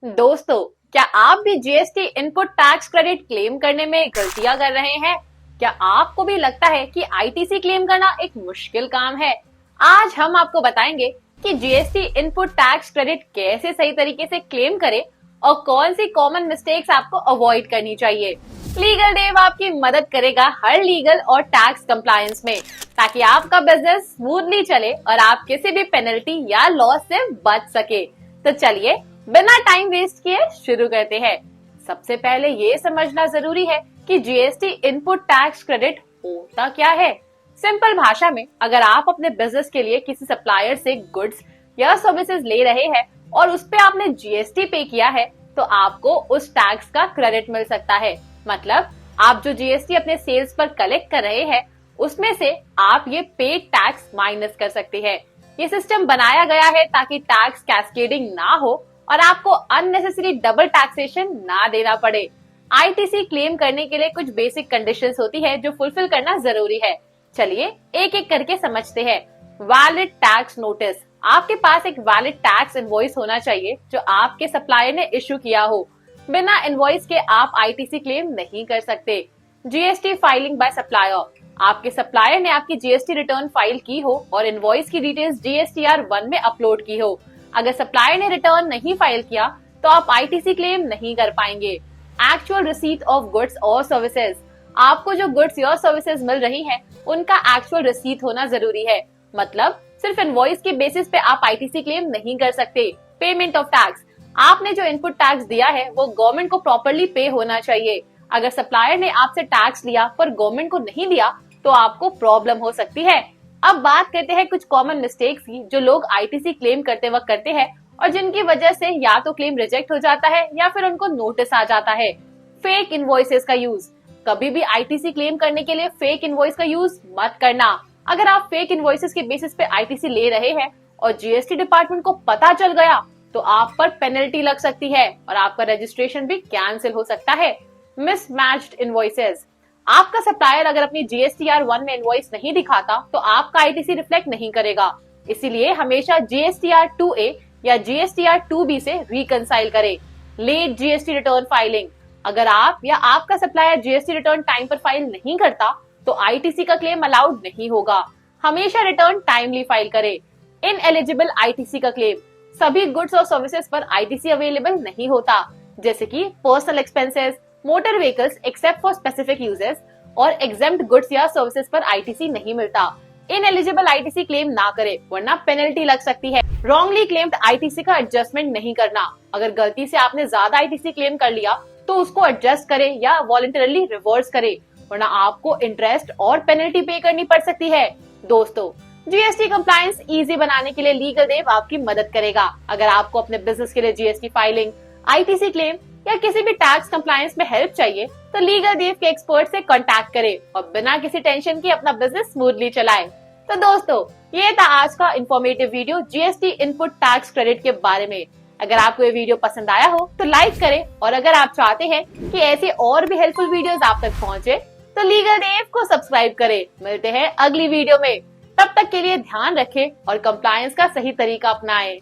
दोस्तों, क्या आप भी GST input tax credit claim करने में गलतियां कर रहे हैं? क्या आपको भी लगता है कि आईटीसी क्लेम करना एक मुश्किल काम है? आज हम आपको बताएंगे कि जीएसटी इनपुट टैक्स क्रेडिट कैसे सही तरीके से क्लेम करें और कौन सी कॉमन मिस्टेक्स आपको अवॉइड करनी चाहिए। लीगल देव आपकी मदद करेगा हर लीगल और टैक्स कंप्लायंस में, ताकि आपका बिजनेस स्मूथली चले और आप किसी भी पेनल्टी या लॉस से बच सके। तो चलिए बिना टाइम वेस्ट किए शुरू करते हैं। सबसे पहले ये समझना जरूरी है कि जीएसटी इनपुट टैक्स क्रेडिट होता क्या है। सिंपल भाषा में, अगर आप अपने बिजनेस के लिए किसी सप्लायर से गुड्स या सर्विसेज ले रहे हैं और उस पे आपने जीएसटी पे किया है, तो आपको उस टैक्स का क्रेडिट मिल सकता है। मतलब आप जो जीएसटी अपने सेल्स पर कलेक्ट कर रहे हैं, उसमें से आप ये पेड टैक्स माइनस कर सकते हैं। ये सिस्टम बनाया गया है ताकि टैक्स कैस्केडिंग ना हो और आपको अननेसेसरी डबल टैक्सेशन ना देना पड़े। आईटीसी क्लेम करने के लिए कुछ बेसिक कंडीशंस होती है जो फुलफिल करना जरूरी है। चलिए एक एक करके समझते हैं। वैलिड टैक्स नोटिस, आपके पास एक वैलिड टैक्स इनवॉइस होना चाहिए जो आपके सप्लायर ने इश्यू किया हो। बिना इनवॉइस के आप आईटीसी क्लेम नहीं कर सकते। जीएसटी फाइलिंग बाय सप्लायर, आपके सप्लायर ने आपकी जीएसटी रिटर्न फाइल की हो और इनवॉइस की डिटेल्स जीएसटीआर1 में अपलोड की हो। अगर सप्लायर ने रिटर्न नहीं फाइल किया तो आप आईटीसी क्लेम नहीं कर पाएंगे। एक्चुअल रिसीट ऑफ गुड्स और सर्विसेज, आपको जो गुड्स या सर्विसेज मिल रही है उनका एक्चुअल रिसीट होना जरूरी है। मतलब सिर्फ इनवॉइस के बेसिस पे आप आईटीसी क्लेम नहीं कर सकते। पेमेंट ऑफ टैक्स, आपने जो इनपुट टैक्स दिया है वो गवर्नमेंट को प्रॉपर्ली पे होना चाहिए। अगर सप्लायर ने आपसे टैक्स लिया पर गवर्नमेंट को नहीं दिया तो आपको प्रॉब्लम हो सकती है। अब बात करते हैं कुछ कॉमन मिस्टेक्स की जो लोग आईटीसी क्लेम करते वक्त करते हैं और जिनकी वजह से या तो क्लेम रिजेक्ट हो जाता है या फिर उनको नोटिस आ जाता है। फेक इनवॉइसेस का यूज, कभी भी आईटीसी क्लेम करने के लिए फेक इनवॉइस का यूज मत करना। अगर आप फेक इनवॉइसेस के बेसिस पे आईटीसी ले रहे हैं और जीएसटी डिपार्टमेंट को पता चल गया तो आप पर पेनल्टी लग सकती है और आपका रजिस्ट्रेशन भी कैंसिल हो सकता है। मिसमैच्ड इनवॉइसेस, आपका सप्लायर अगर अपनी जीएसटीआर1 में इनवॉइस नहीं दिखाता तो आपका आईटीसी रिफ्लेक्ट नहीं करेगा। इसीलिए हमेशा जीएसटीआर2A या जीएसटीआर2B से रिकंसाइल करें। लेट जीएसटी रिटर्न फाइलिंग, अगर आप या आपका सप्लायर जीएसटी रिटर्न टाइम पर फाइल नहीं करता तो आईटीसी का क्लेम अलाउड नहीं होगा। हमेशा रिटर्न टाइमली फाइल करें। इनएलिजिबल आईटीसी का क्लेम, सभी गुड्स और सर्विसेज पर आईटीसी अवेलेबल नहीं होता, जैसे कि personal expenses, motor vehicles except for specific uses और एग्जेम्प्ट गुड्स या सर्विसेज पर आईटीसी नहीं मिलता। इनएलिजिबल आईटीसी क्लेम ना करें वरना पेनल्टी लग सकती है। रॉन्गली क्लेम्ड आईटीसी का एडजस्टमेंट नहीं करना, अगर गलती से आपने ज्यादा आईटीसी क्लेम कर लिया तो उसको एडजस्ट करें या वॉलंटरली रिवर्स करें, वरना आपको इंटरेस्ट और पेनल्टी पे करनी पड़ सकती है। दोस्तों, जीएसटी कंप्लायंस इजी बनाने के लिए लीगल देव आपकी मदद करेगा। अगर आपको अपने बिजनेस के लिए जीएसटी फाइलिंग, आईटीसी क्लेम या किसी भी टैक्स कंप्लायंस में हेल्प चाहिए तो लीगल देव के एक्सपर्ट से कांटेक्ट करें और बिना किसी टेंशन के अपना बिजनेस स्मूथली चलाएं। तो दोस्तों, ये था आज का informative video GST input tax credit के बारे में। अगर आपको ये वीडियो पसंद आया हो तो लाइक करें और अगर आप चाहते हैं कि ऐसे और भी हेल्पफुल वीडियोस आप तक पहुंचे तो लीगल देव को सब्सक्राइब करें। मिलते हैं अगली वीडियो में, तब तक के लिए ध्यान रखें और कंप्लायंस का सही तरीका अपनाएं।